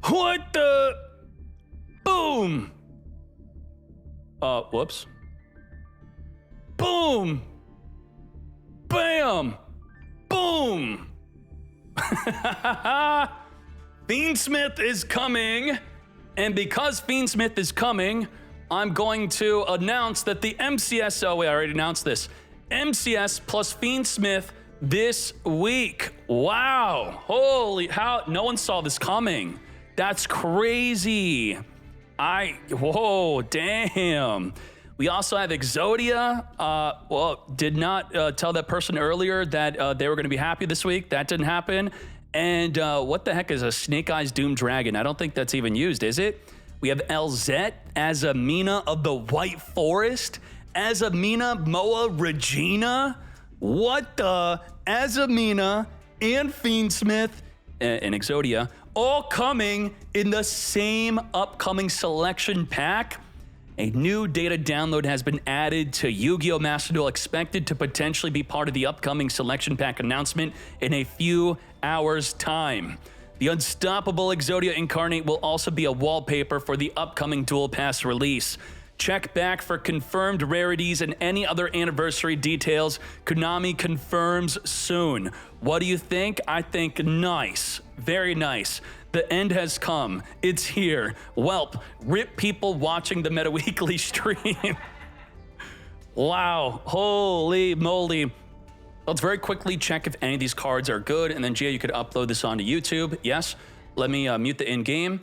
What the? Boom. Whoops. Boom. Bam. Boom. Fiendsmith is coming. And because Fiendsmith is coming, I'm going to announce that the MCS, oh wait, I already announced this. MCS plus Fiendsmith this week. Wow. Holy, how, no one saw this coming. That's crazy. Whoa, damn. We also have Exodia. Well, did not tell that person earlier that they were going to be happy this week. That didn't happen. And what the heck is a Snake Eyes Doom Dragon? I don't think that's even used, is it? We have LZ, Azamina of the White Forest, Azamina Moa Regina. What the? Azamina and Fiendsmith and Exodia all coming in the same upcoming selection pack. A new data download has been added to Yu-Gi-Oh! Master Duel, expected to potentially be part of the upcoming selection pack announcement in a few hours' time. The Unstoppable Exodia Incarnate will also be a wallpaper for the upcoming Duel Pass release. Check back for confirmed rarities and any other anniversary details. Konami confirms soon. What do you think? I think nice. Very nice. The end has come. It's here. Welp, rip people watching the Meta Weekly stream. Wow. Holy moly. Let's very quickly check if any of these cards are good. And then, Gia, you could upload this onto YouTube. Yes. Let me mute the in-game.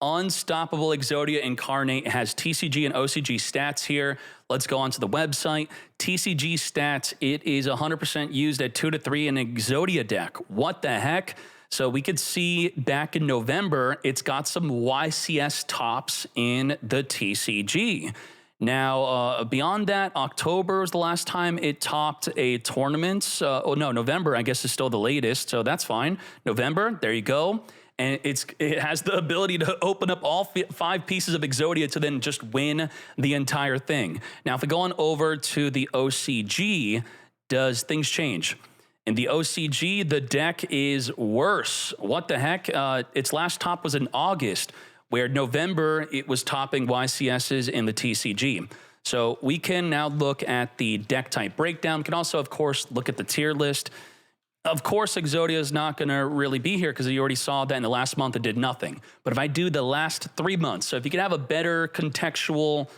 Unstoppable Exodia Incarnate has TCG and OCG stats here. Let's go onto the website. TCG stats, it is 100% used at 2 to 3 in Exodia deck. What the heck? So we could see back in November, it's got some YCS tops in the TCG. Now, beyond that, October was the last time it topped a tournament. Oh no, November, I guess, is still the latest, so that's fine. November, there you go. And it has the ability to open up all 5 pieces of Exodia to then just win the entire thing. Now, if we go on over to the OCG, does things change? In the OCG, the deck is worse. What the heck? Its last top was in August, where November it was topping YCSs in the TCG. So we can now look at the deck type breakdown. We can also, of course, look at the tier list. Of course, Exodia is not going to really be here because you already saw that in the last month it did nothing. But if I do the last 3 months, so if you could have a better contextual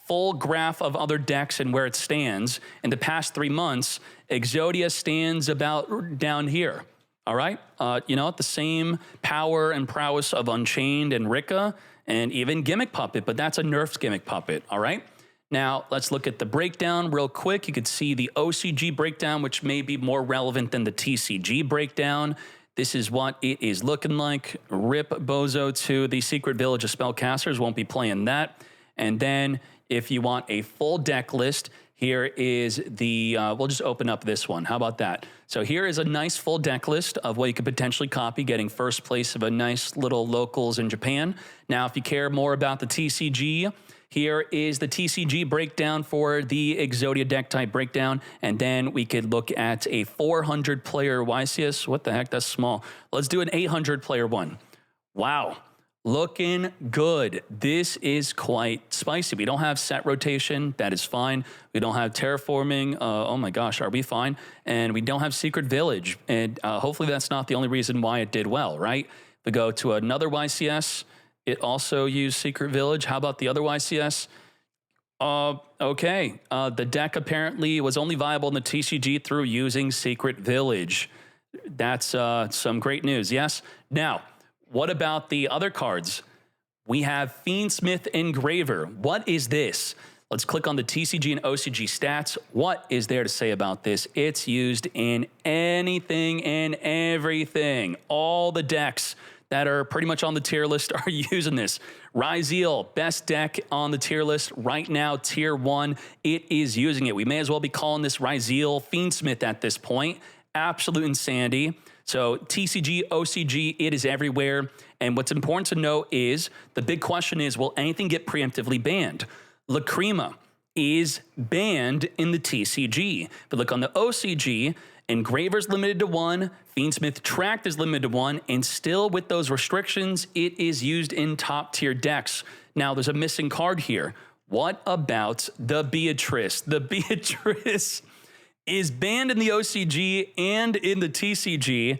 full graph of other decks and where it stands, in the past 3 months, Exodia stands about down here. All right? You know, the same power and prowess of Unchained and Rika and even Gimmick Puppet, but that's a nerfed Gimmick Puppet. All right? Now, let's look at the breakdown real quick. You could see the OCG breakdown, which may be more relevant than the TCG breakdown. This is what it is looking like. Rip Bozo to the Secret Village of Spellcasters. Won't be playing that. And then if you want a full deck list, here is the, we'll just open up this one. How about that? So here is a nice full deck list of what you could potentially copy, getting first place of a nice little locals in Japan. Now, if you care more about the TCG, here is the TCG breakdown for the Exodia deck type breakdown. And then we could look at a 400 player YCS. What the heck? That's small. Let's do an 800 player one. Wow. Looking good. This is quite spicy. We don't have set rotation. That is fine. We don't have terraforming. Oh my gosh, are we fine? And we don't have Secret Village. And hopefully that's not the only reason why it did well, right? We go to another YCS. It also used Secret Village. How about the other YCS? Okay. The deck apparently was only viable in the TCG through using Secret Village. That's some great news, yes? Now, what about the other cards? We have Fiendsmith Engraver. What is this? Let's click on the TCG and OCG stats. What is there to say about this? It's used in anything and everything. All the decks that are pretty much on the tier list are using this. Ryzeal, best deck on the tier list right now, tier 1. It is using it. We may as well be calling this Ryzeal Fiendsmith at this point. Absolute insanity. So TCG, OCG, it is everywhere. And what's important to know is the big question is, will anything get preemptively banned? Lacrima is banned in the TCG. If you look on the OCG, Engraver's limited to 1, Fiendsmith Tract is limited to 1, and still with those restrictions, it is used in top tier decks. Now, there's a missing card here. What about the Beatrice? The Beatrice is banned in the OCG and in the TCG,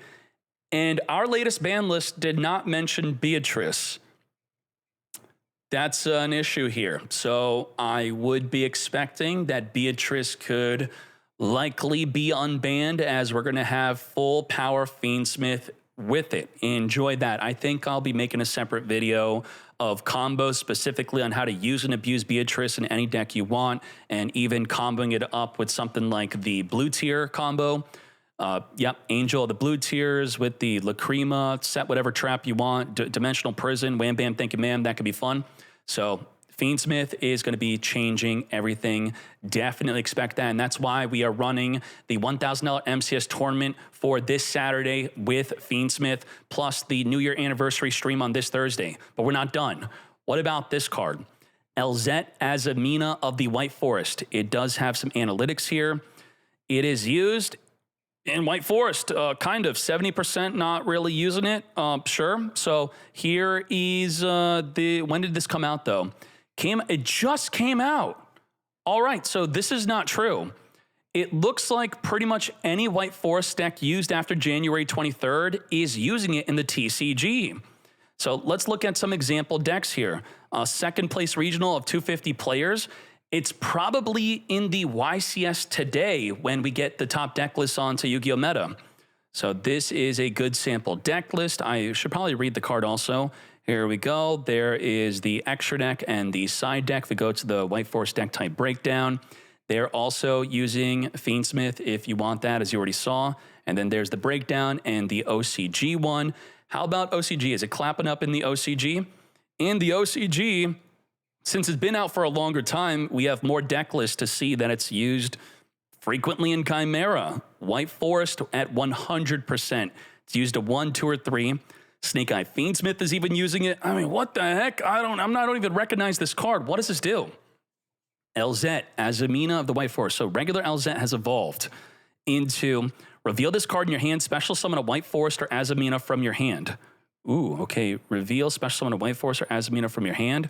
and our latest ban list did not mention Beatrice. That's an issue here. So I would be expecting that Beatrice could likely be unbanned, as we're going to have full power Fiendsmith with it. Enjoy that. I think I'll be making a separate video of combos specifically on how to use and abuse Beatrice in any deck you want, and even comboing it up with something like the blue tier combo. Yep, Angel of the blue tiers with the Lacrima, set whatever trap you want, Dimensional Prison, wham bam, thank you ma'am, that could be fun. So Fiendsmith is going to be changing everything. Definitely expect that, and that's why we are running the $1,000 MCS tournament for this Saturday with Fiendsmith, plus the New Year anniversary stream on this Thursday. But we're not done. What about this card? Elzette Azamina of the White Forest. It does have some analytics here. It is used in White Forest, kind of 70% not really using it. Sure. So here is when did this come out though? It just came out. All right, so this is not true. It looks like pretty much any White Forest deck used after January 23rd is using it in the TCG. So let's look at some example decks here. Second place regional of 250 players. It's probably in the YCS today when we get the top deck lists onto Yu-Gi-Oh! Meta. So this is a good sample deck list. I should probably read the card also. Here we go. There is the extra deck and the side deck. If we go to the White Forest deck type breakdown, they're also using Fiendsmith if you want that, as you already saw. And then there's the breakdown and the OCG one. How about OCG? Is it clapping up in the OCG? In the OCG, since it's been out for a longer time, we have more deck lists to see that it's used frequently in Chimera. White Forest at 100%. It's used a 1, 2, or 3. Snake Eye Fiendsmith is even using it. I mean, what the heck? I don't even recognize this card. What does this do? Elzette, Azamina of the White Forest. So regular Elzette has evolved into reveal this card in your hand, special summon a White Forest or Azamina from your hand. Ooh, okay. Reveal, special summon a White Forest or Azamina from your hand.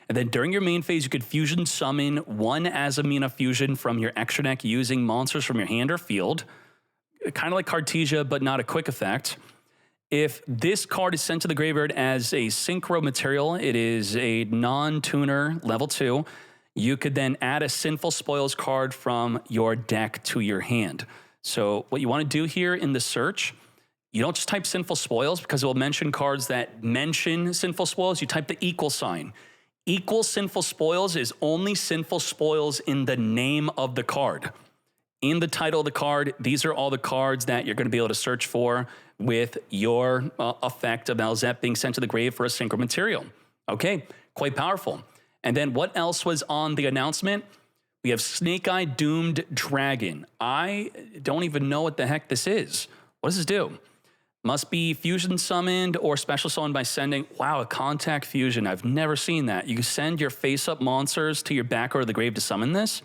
And then during your main phase, you could fusion summon one Azamina fusion from your extra deck using monsters from your hand or field. Kind of like Cartesia, but not a quick effect. If this card is sent to the graveyard as a synchro material, it is a non-tuner level 2. You could then add a Sinful Spoils card from your deck to your hand. So what you want to do here in the search, you don't just type Sinful Spoils because it will mention cards that mention Sinful Spoils. You type the equal sign. Equal Sinful Spoils is only Sinful Spoils in the name of the card. In the title of the card, these are all the cards that you're going to be able to search for with your effect of Elzette being sent to the grave for a synchro material. Okay, quite powerful. And then what else was on the announcement? We have Snake Eye Doomed Dragon. I don't even know what the heck this is. What does this do? Must be fusion summoned or special summoned by sending, wow, a contact fusion. I've never seen that. You can send your face-up monsters to your back or the grave to summon this.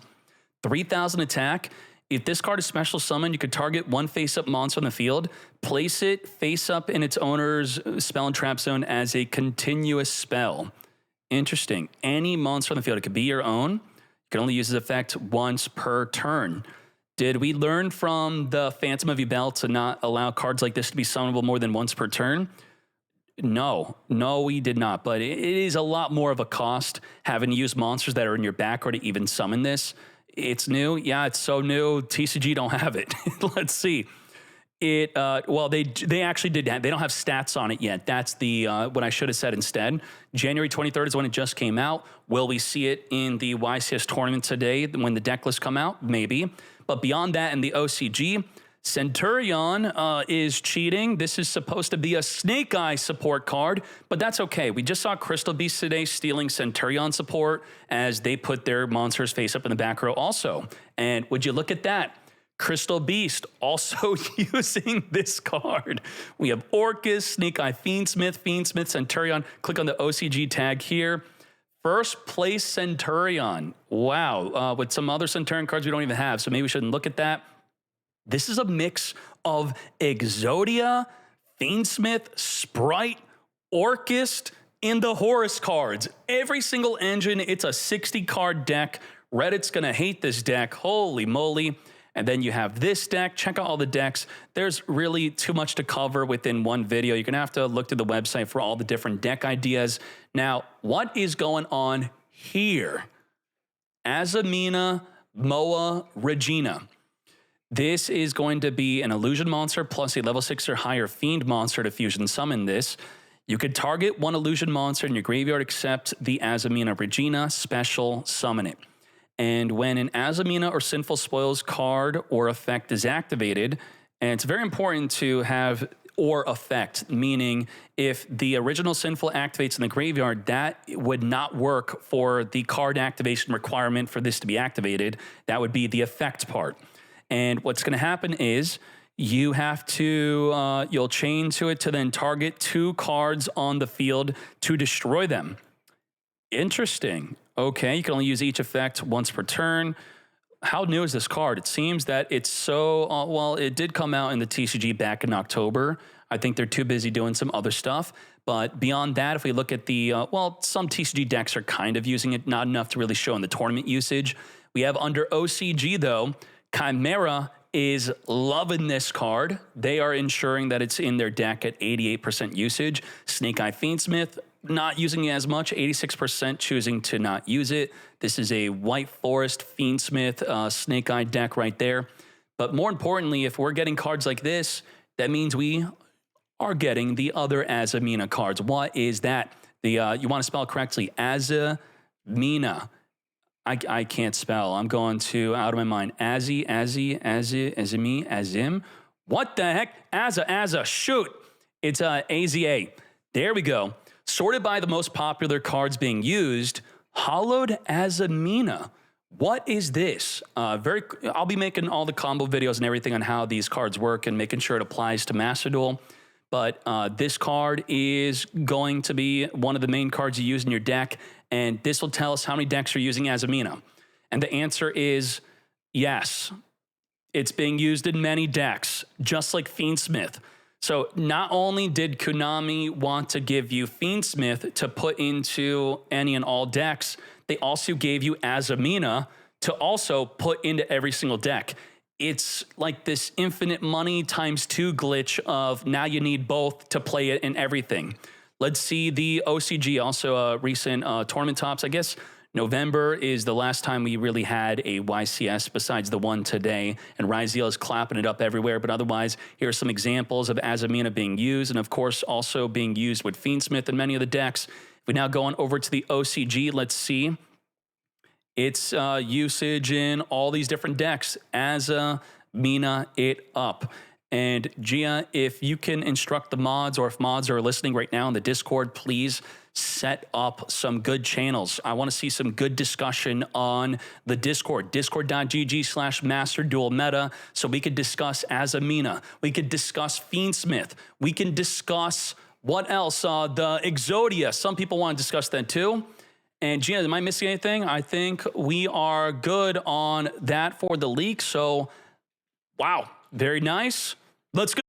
3,000 attack. If this card is special summoned, you could target one face-up monster on the field, place it face-up in its owner's spell and trap zone as a continuous spell. Interesting. Any monster on the field, it could be your own. You can only use this effect once per turn. Did we learn from the Phantom of Yubel to not allow cards like this to be summonable more than once per turn? No, we did not. But it is a lot more of a cost having to use monsters that are in your back or to even summon this. It's new. Yeah, it's so new. TCG don't have it. Let's see. Well, they actually did have. They don't have stats on it yet. That's the what I should have said instead. January 23rd is when it just came out. Will we see it in the YCS tournament today when the deck lists come out? Maybe. But beyond that, in the OCG, Centurion is cheating. This is supposed to be a Snake Eye support card, but that's okay. We just saw Crystal Beast today stealing Centurion support as they put their monsters face up in the back row also. And would you look at that? Crystal Beast also using this card. We have Orcus, Snake Eye Fiendsmith, Centurion. Click on the OCG tag here. First place Centurion. Wow. With some other Centurion cards we don't even have, so maybe we shouldn't look at that. This is a mix of Exodia, Fiendsmith, Sprite, Orchist, and the Horus cards. Every single engine, it's a 60-card deck. Reddit's gonna hate this deck, holy moly. And then you have this deck. Check out all the decks. There's really too much to cover within one video. You're gonna have to look through the website for all the different deck ideas. Now, what is going on here? Azamina Moa Regina. This is going to be an illusion monster plus a level 6 or higher fiend monster to fusion summon this. You could target one illusion monster in your graveyard except the Azamina Regina, special summon it. And when an Azamina or Sinful Spoils card or effect is activated, and it's very important to have or effect, meaning if the original Sinful activates in the graveyard, that would not work for the card activation requirement for this to be activated. That would be the effect part. And what's going to happen is you have to, you'll chain to it to then target 2 cards on the field to destroy them. Interesting. Okay, you can only use each effect once per turn. How new is this card? It seems that it's so, well, it did come out in the TCG back in October. I think they're too busy doing some other stuff. But beyond that, if we look at the, well, some TCG decks are kind of using it, not enough to really show in the tournament usage. We have under OCG, though, Chimera is loving this card. They are ensuring that it's in their deck at 88% usage. Snake Eye Fiendsmith, not using it as much, 86% choosing to not use it. This is a White Forest Fiendsmith Snake Eye deck right there. But more importantly, if we're getting cards like this, that means we are getting the other Azamina cards. What is that? The you want to spell it correctly, Azamina. I can't spell. I'm going to out of my mind. Azim. What the heck? Azza, shoot. It's AZA. There we go. Sorted by the most popular cards being used. Hollowed Azamina. What is this? I'll be making all the combo videos and everything on how these cards work and making sure it applies to Master Duel. But this card is going to be one of the main cards you use in your deck, and this will tell us how many decks are using Azamina. And the answer is yes. It's being used in many decks, just like Fiendsmith. So not only did Konami want to give you Fiendsmith to put into any and all decks, they also gave you Azamina to also put into every single deck. It's like this infinite money times 2 glitch of now you need both to play it in everything. Let's see the OCG, also recent tournament tops. I guess November is the last time we really had a YCS besides the one today, and Ryziel is clapping it up everywhere. But otherwise, here are some examples of Azamina being used, and of course also being used with Fiendsmith and many of the decks. If we now go on over to the OCG, let's see. Its usage in all these different decks. Azamina it up. And Gia, if you can instruct the mods, or if mods are listening right now in the Discord, please set up some good channels. I want to see some good discussion on the Discord, discord.gg/masterduelmeta, so we could discuss Azamina. We could discuss Fiendsmith. We can discuss, what else? The Exodia. Some people want to discuss that too. And Gina, am I missing anything? I think we are good on that for the leak. So, wow, very nice. Let's go.